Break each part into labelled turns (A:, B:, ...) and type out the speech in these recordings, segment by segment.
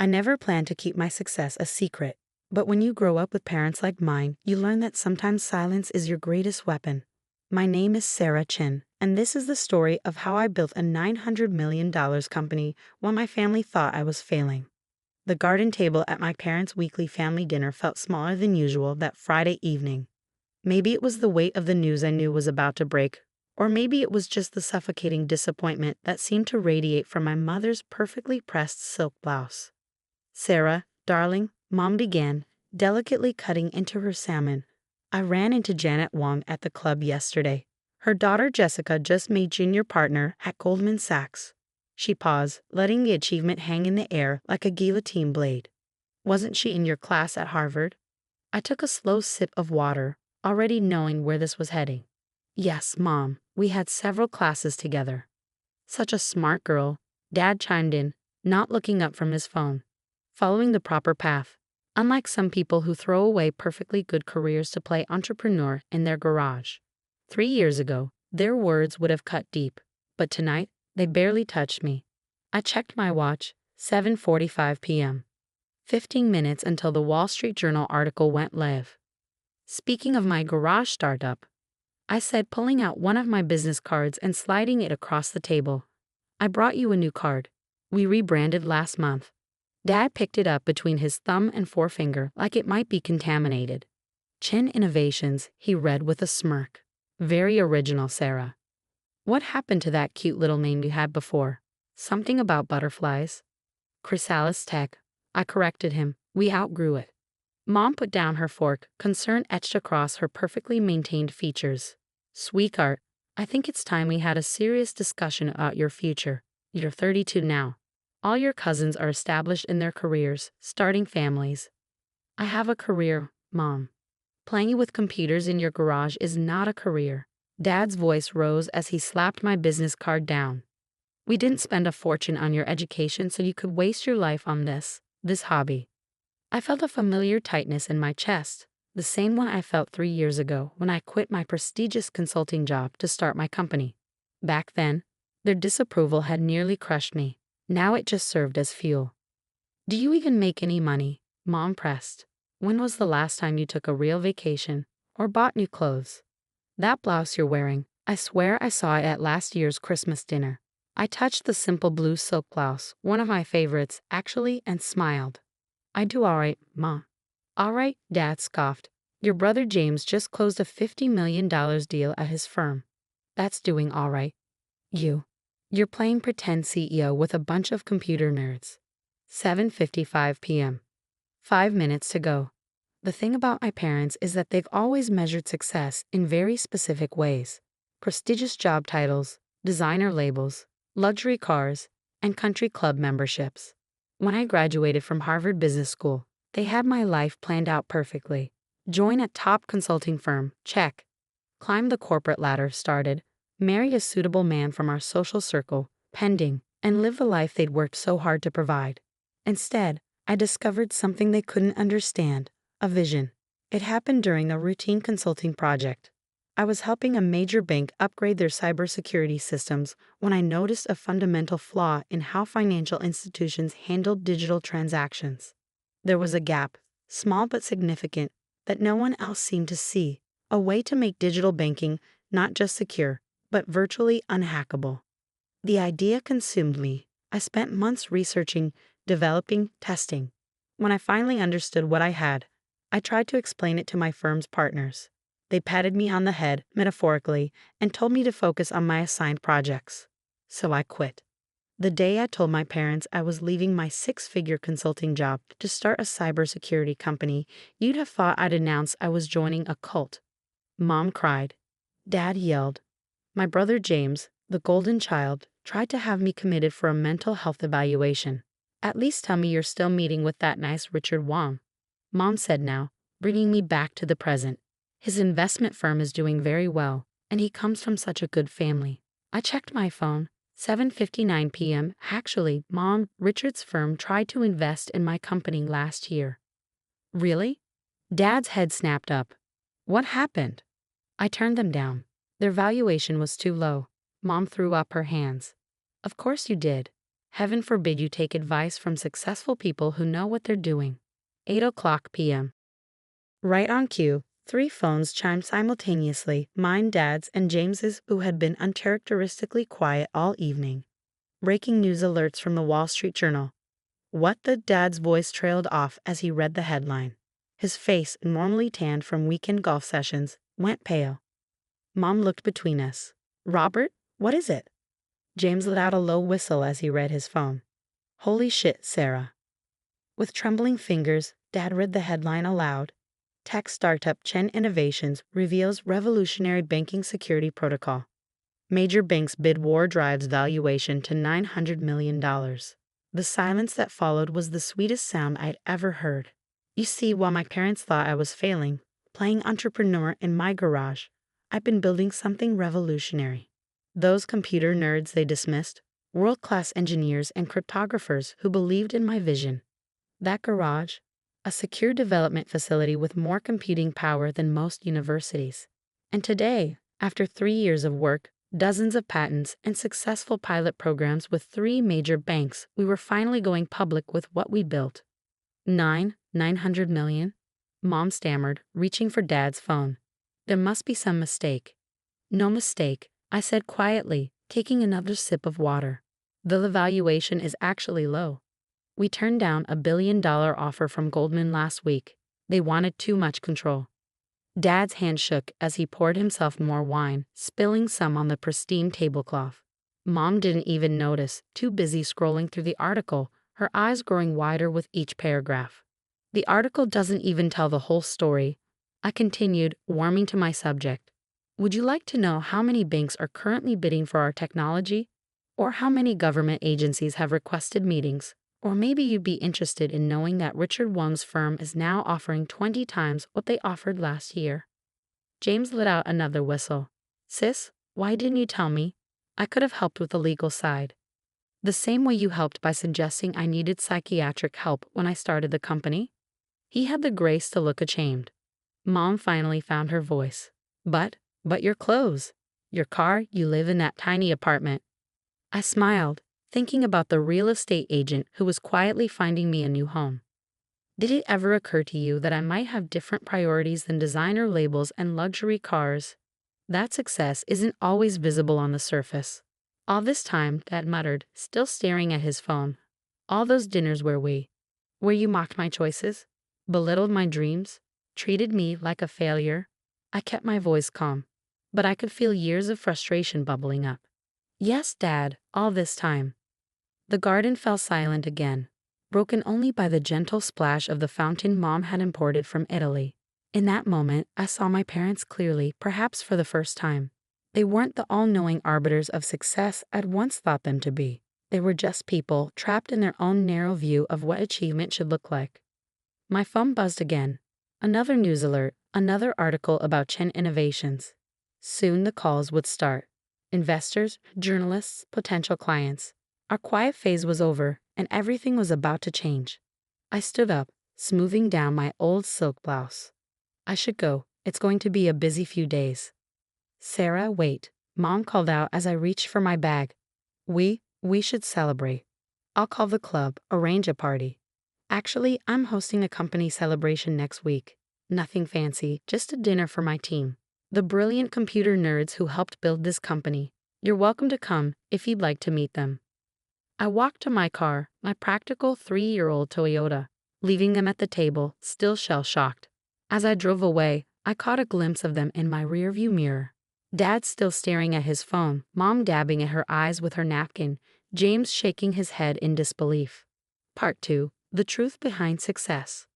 A: I never planned to keep my success a secret, but when you grow up with parents like mine, you learn that sometimes silence is your greatest weapon. My name is Sarah Chin, and this is the story of how I built a $900 million company while my family thought I was failing. The garden table at my parents' weekly family dinner felt smaller than usual that Friday evening. Maybe it was the weight of the news I knew was about to break, or maybe it was just the suffocating disappointment that seemed to radiate from my mother's perfectly pressed silk blouse. "Sarah, darling," Mom began, delicately cutting into her salmon. "I ran into Janet Wong at the club yesterday. Her daughter Jessica just made junior partner at Goldman Sachs." She paused, letting the achievement hang in the air like a guillotine blade. "Wasn't she in your class at Harvard?" I took a slow sip of water, already knowing where this was heading. "Yes, Mom, we had several classes together." "Such a smart girl," Dad chimed in, not looking up from his phone. "Following the proper path. Unlike some people who throw away perfectly good careers to play entrepreneur in their garage. 3 years ago, their words would have cut deep, but tonight, they barely touched me." I checked my watch, 7:45 p.m. 15 minutes until the Wall Street Journal article went live. "Speaking of my garage startup," I said, pulling out one of my business cards and sliding it across the table. "I brought you a new card. We rebranded last month." Dad picked it up between his thumb and forefinger like it might be contaminated. "Chin Innovations," he read with a smirk. "Very original, Sarah. What happened to that cute little name you had before? Something about butterflies?" "Chrysalis Tech," I corrected him. "We outgrew it." Mom put down her fork, concern etched across her perfectly maintained features. "Sweetheart, I think it's time we had a serious discussion about your future. You're 32 now. All your cousins are established in their careers, starting families. I have a career, Mom. Playing with computers in your garage is not a career." Dad's voice rose as he slapped my business card down. "We didn't spend a fortune on your education so you could waste your life on this hobby." I felt a familiar tightness in my chest, the same one I felt 3 years ago when I quit my prestigious consulting job to start my company. Back then, their disapproval had nearly crushed me. Now it just served as fuel. "Do you even make any money?" Mom pressed. "When was the last time you took a real vacation or bought new clothes? That blouse you're wearing, I swear I saw it at last year's Christmas dinner." I touched the simple blue silk blouse, one of my favorites, actually, and smiled. "I do all right, Mom." "All right," Dad scoffed. "Your brother James just closed a $50 million deal at his firm. That's doing all right. You're playing pretend CEO with a bunch of computer nerds." 7:55 p.m. 5 minutes to go. The thing about my parents is that they've always measured success in very specific ways. Prestigious job titles, designer labels, luxury cars, and country club memberships. When I graduated from Harvard Business School, they had my life planned out perfectly. Join a top consulting firm, check. Climb the corporate ladder, started. Marry a suitable man from our social circle, pending, and live the life they'd worked so hard to provide. Instead, I discovered something they couldn't understand, a vision. It happened during a routine consulting project. I was helping a major bank upgrade their cybersecurity systems when I noticed a fundamental flaw in how financial institutions handled digital transactions. There was a gap, small but significant, that no one else seemed to see, a way to make digital banking not just secure, but virtually unhackable. The idea consumed me. I spent months researching, developing, testing. When I finally understood what I had, I tried to explain it to my firm's partners. They patted me on the head, metaphorically, and told me to focus on my assigned projects. So I quit. The day I told my parents I was leaving my six-figure consulting job to start a cybersecurity company, you'd have thought I'd announced I was joining a cult. Mom cried. Dad yelled. My brother James, the golden child, tried to have me committed for a mental health evaluation. "At least tell me you're still meeting with that nice Richard Wong," Mom said now, bringing me back to the present. "His investment firm is doing very well, and he comes from such a good family." I checked my phone. 7:59 p.m. Actually, Mom, Richard's firm tried to invest in my company last year. Really? Dad's head snapped up. What happened? I turned them down. Their valuation was too low. Mom threw up her hands. Of course you did. Heaven forbid you take advice from successful people who know what they're doing. 8 o'clock p.m. Right on cue, 3 phones chimed simultaneously, mine, Dad's, and James's, who had been uncharacteristically quiet all evening. Breaking news alerts from the Wall Street Journal. What the Dad's voice trailed off as he read the headline. His face, normally tanned from weekend golf sessions, went pale. Mom looked between us. Robert, what is it? James let out a low whistle as he read his phone. Holy shit, Sarah. With trembling fingers, Dad read the headline aloud. Tech startup Chen Innovations reveals revolutionary banking security protocol. Major banks bid war drives valuation to $900 million. The silence that followed was the sweetest sound I'd ever heard. You see, while my parents thought I was failing, playing entrepreneur in my garage, I've been building something revolutionary. Those computer nerds they dismissed, world-class engineers and cryptographers who believed in my vision. That garage, a secure development facility with more computing power than most universities. And today, after 3 years of work, dozens of patents, and successful pilot programs with 3 major banks, we were finally going public with what we built. 900 million? Mom stammered, reaching for Dad's phone. There must be some mistake. No mistake, I said quietly, taking another sip of water. The valuation is actually low. We turned down a $1 billion offer from Goldman last week. They wanted too much control. Dad's hand shook as he poured himself more wine, spilling some on the pristine tablecloth. Mom didn't even notice, too busy scrolling through the article, her eyes growing wider with each paragraph. The article doesn't even tell the whole story. I continued, warming to my subject. Would you like to know how many banks are currently bidding for our technology? Or how many government agencies have requested meetings? Or maybe you'd be interested in knowing that Richard Wong's firm is now offering 20 times what they offered last year. James let out another whistle. Sis, why didn't you tell me? I could have helped with the legal side. The same way you helped by suggesting I needed psychiatric help when I started the company? He had the grace to look ashamed. Mom finally found her voice. But your clothes, your car, you live in that tiny apartment. I smiled, thinking about the real estate agent who was quietly finding me a new home. Did it ever occur to you that I might have different priorities than designer labels and luxury cars? That success isn't always visible on the surface. All this time, Dad muttered, still staring at his phone. All those dinners where you mocked my choices, belittled my dreams, treated me like a failure. I kept my voice calm, but I could feel years of frustration bubbling up. Yes, Dad, all this time. The garden fell silent again, broken only by the gentle splash of the fountain Mom had imported from Italy. In that moment, I saw my parents clearly, perhaps for the first time. They weren't the all-knowing arbiters of success I'd once thought them to be. They were just people trapped in their own narrow view of what achievement should look like. My phone buzzed again. Another news alert, another article about Chen Innovations. Soon the calls would start. Investors, journalists, potential clients. Our quiet phase was over, and everything was about to change. I stood up, smoothing down my old silk blouse. I should go. It's going to be a busy few days. Sarah, wait, Mom called out as I reached for my bag. We should celebrate. I'll call the club, arrange a party. Actually, I'm hosting a company celebration next week. Nothing fancy, just a dinner for my team. The brilliant computer nerds who helped build this company. You're welcome to come if you'd like to meet them. I walked to my car, my practical 3-year-old Toyota, leaving them at the table, still shell-shocked. As I drove away, I caught a glimpse of them in my rearview mirror. Dad still staring at his phone, Mom dabbing at her eyes with her napkin, James shaking his head in disbelief. Part 2. The Truth Behind Success.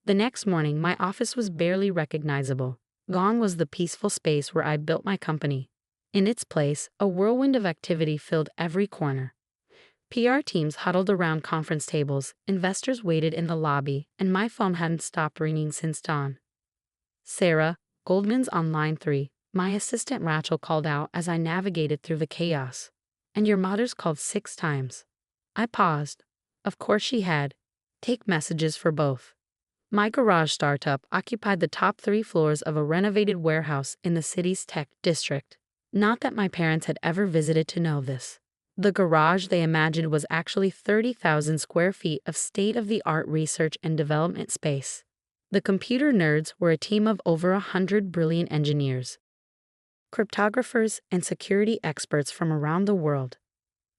A: The next morning, my office was barely recognizable. Gone was the peaceful space where I built my company. In its place, a whirlwind of activity filled every corner. PR teams huddled around conference tables, investors waited in the lobby, and my phone hadn't stopped ringing since dawn. Sarah, Goldman's on line 3, my assistant Rachel called out as I navigated through the chaos. And your mother's called 6 times. I paused. Of course she had. Take messages for both. My garage startup occupied the top 3 floors of a renovated warehouse in the city's tech district. Not that my parents had ever visited to know this. The garage they imagined was actually 30,000 square feet of state-of-the-art research and development space. The computer nerds were a team of over 100 brilliant engineers, cryptographers, and security experts from around the world.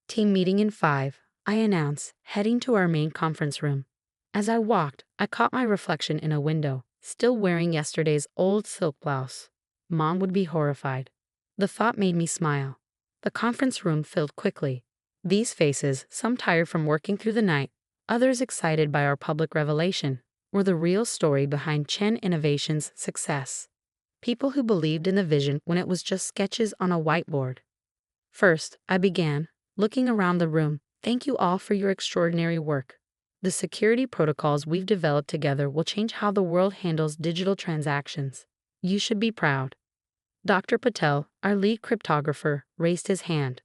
A: Team meeting in 5, I announced, heading to our main conference room. As I walked, I caught my reflection in a window, still wearing yesterday's old silk blouse. Mom would be horrified. The thought made me smile. The conference room filled quickly. These faces, some tired from working through the night, others excited by our public revelation, were the real story behind Chen Innovation's success. People who believed in the vision when it was just sketches on a whiteboard. First, I began, looking around the room. Thank you all for your extraordinary work. The security protocols we've developed together will change how the world handles digital transactions. You should be proud. Dr. Patel, our lead cryptographer, raised his hand.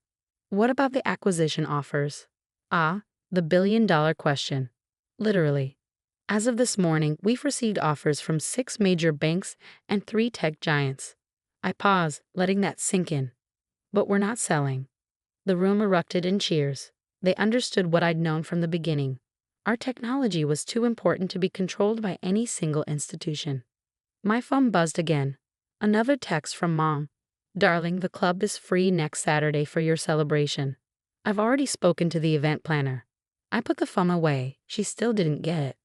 A: What about the acquisition offers? Ah, the billion-dollar question. Literally. As of this morning, we've received offers from 6 major banks and 3 tech giants. I paused, letting that sink in. But we're not selling. The room erupted in cheers. They understood what I'd known from the beginning. Our technology was too important to be controlled by any single institution. My phone buzzed again. Another text from Mom. Darling, the club is free next Saturday for your celebration. I've already spoken to the event planner. I put the phone away. She still didn't get it.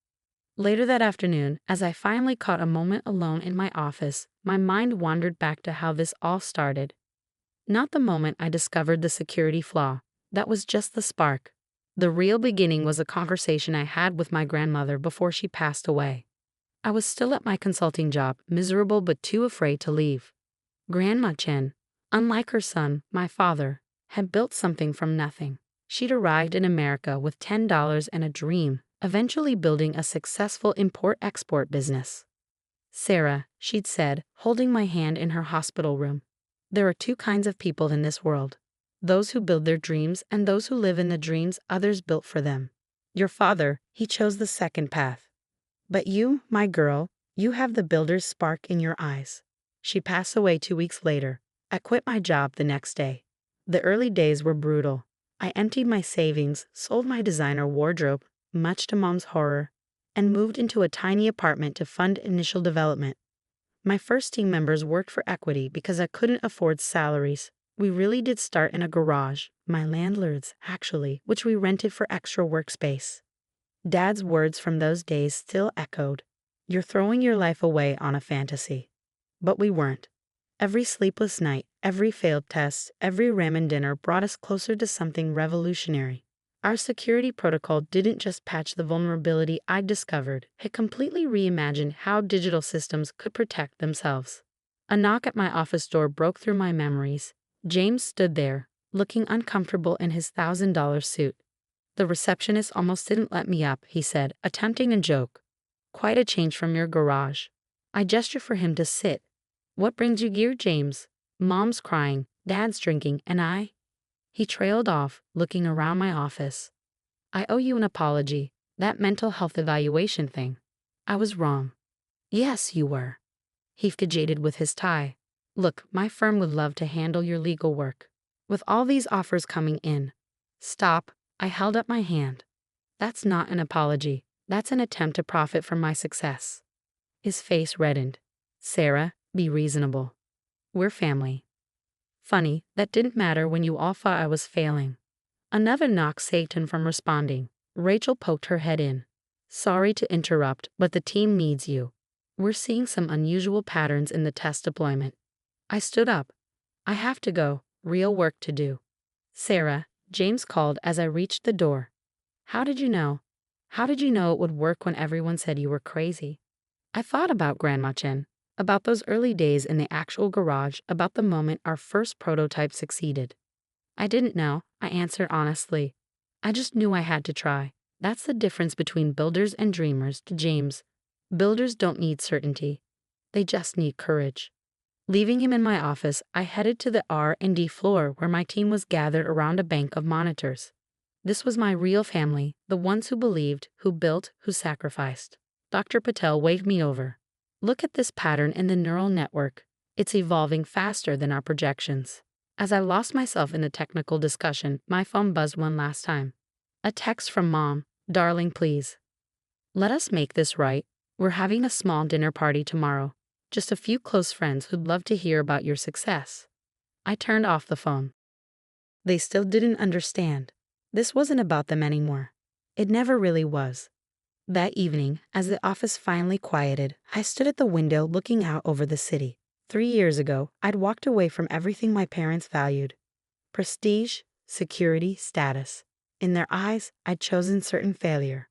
A: Later that afternoon, as I finally caught a moment alone in my office, my mind wandered back to how this all started. Not the moment I discovered the security flaw. That was just the spark. The real beginning was a conversation I had with my grandmother before she passed away. I was still at my consulting job, miserable but too afraid to leave. Grandma Chen, unlike her son, my father, had built something from nothing. She'd arrived in America with $10 and a dream, eventually building a successful import-export business. Sarah, she'd said, holding my hand in her hospital room. There are 2 kinds of people in this world. Those who build their dreams and those who live in the dreams others built for them. Your father, he chose the second path. But you, my girl, you have the builder's spark in your eyes. She passed away 2 weeks later. I quit my job the next day. The early days were brutal. I emptied my savings, sold my designer wardrobe, much to Mom's horror, and moved into a tiny apartment to fund initial development. My first team members worked for equity because I couldn't afford salaries. We really did start in a garage, my landlord's, actually, which we rented for extra workspace. Dad's words from those days still echoed. You're throwing your life away on a fantasy. But we weren't. Every sleepless night, every failed test, every ramen dinner brought us closer to something revolutionary. Our security protocol didn't just patch the vulnerability I'd discovered, it completely reimagined how digital systems could protect themselves. A knock at my office door broke through my memories. James stood there, looking uncomfortable in his $1,000 suit. The receptionist almost didn't let me up, he said, attempting a joke. Quite a change from your garage. I gestured for him to sit. What brings you here, James? Mom's crying, Dad's drinking, and I? He trailed off, looking around my office. I owe you an apology. That mental health evaluation thing. I was wrong. Yes, you were. He fidgeted with his tie. Look, my firm would love to handle your legal work. With all these offers coming in. Stop. I held up my hand. That's not an apology. That's an attempt to profit from my success. His face reddened. Sarah, be reasonable. We're family. Funny, that didn't matter when you all thought I was failing. Another knock saved him from responding. Rachel poked her head in. Sorry to interrupt, but the team needs you. We're seeing some unusual patterns in the test deployment. I stood up. I have to go. Real work to do. Sarah, James called as I reached the door. How did you know? How did you know it would work when everyone said you were crazy? I thought about Grandma Chen, about those early days in the actual garage, about the moment our first prototype succeeded. I didn't know, I answered honestly. I just knew I had to try. That's the difference between builders and dreamers, to James. Builders don't need certainty. They just need courage. Leaving him in my office, I headed to the R&D floor where my team was gathered around a bank of monitors. This was my real family, the ones who believed, who built, who sacrificed. Dr. Patel waved me over. Look at this pattern in the neural network. It's evolving faster than our projections. As I lost myself in the technical discussion, my phone buzzed one last time. A text from Mom. "Darling, please. Let us make this right. We're having a small dinner party tomorrow. Just a few close friends who'd love to hear about your success." I turned off the phone. They still didn't understand. This wasn't about them anymore. It never really was. That evening, as the office finally quieted, I stood at the window looking out over the city. 3 years ago, I'd walked away from everything my parents valued: prestige, security, status. In their eyes, I'd chosen certain failure.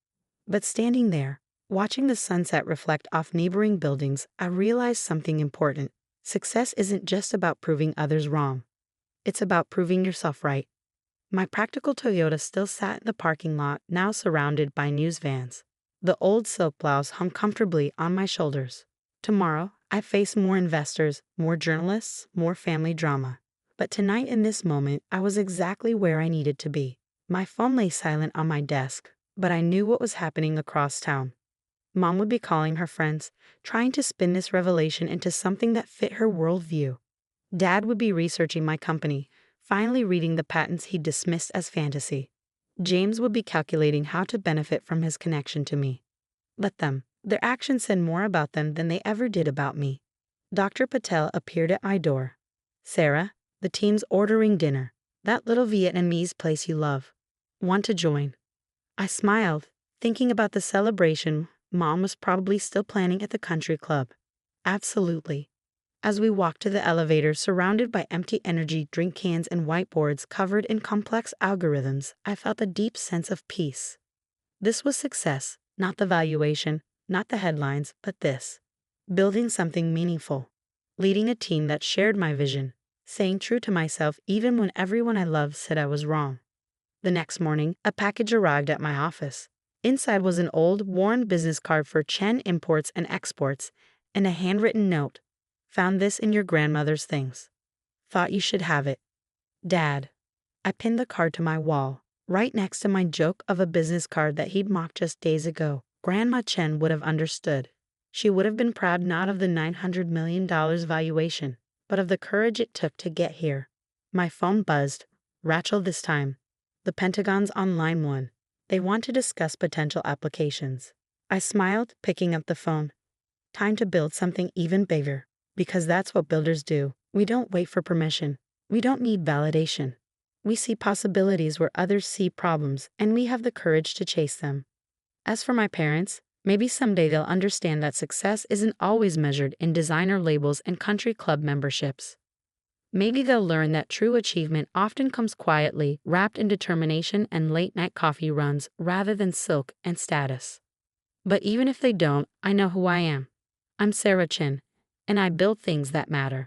A: But standing there, watching the sunset reflect off neighboring buildings, I realized something important. Success isn't just about proving others wrong. It's about proving yourself right. My practical Toyota still sat in the parking lot, now surrounded by news vans. The old silk blouse hung comfortably on my shoulders. Tomorrow, I face more investors, more journalists, more family drama. But tonight, in this moment, I was exactly where I needed to be. My phone lay silent on my desk, but I knew what was happening across town. Mom would be calling her friends, trying to spin this revelation into something that fit her worldview. Dad would be researching my company, finally reading the patents he'd dismissed as fantasy. James would be calculating how to benefit from his connection to me. Let them. Their actions said more about them than they ever did about me. Dr. Patel appeared at my door. "Sarah, the team's ordering dinner. That little Vietnamese place you love. Want to join?" I smiled, thinking about the celebration Mom was probably still planning at the country club. Absolutely. As we walked to the elevator surrounded by empty energy drink cans and whiteboards covered in complex algorithms, I felt a deep sense of peace. This was success, not the valuation, not the headlines, but this. Building something meaningful. Leading a team that shared my vision. Staying true to myself even when everyone I loved said I was wrong. The next morning, a package arrived at my office. Inside was an old, worn business card for Chen Imports and Exports, and a handwritten note. "Found this in your grandmother's things. Thought you should have it. Dad." I pinned the card to my wall, right next to my joke of a business card that he'd mocked just days ago. Grandma Chen would have understood. She would have been proud not of the $900 million valuation, but of the courage it took to get here. My phone buzzed. Rachel this time. The Pentagon's on line 1. They want to discuss potential applications. I smiled, picking up the phone. Time to build something even bigger. Because that's what builders do. We don't wait for permission. We don't need validation. We see possibilities where others see problems, and we have the courage to chase them. As for my parents, maybe someday they'll understand that success isn't always measured in designer labels and country club memberships. Maybe they'll learn that true achievement often comes quietly, wrapped in determination and late-night coffee runs rather than silk and status. But even if they don't, I know who I am. I'm Sarah Chin, and I build things that matter.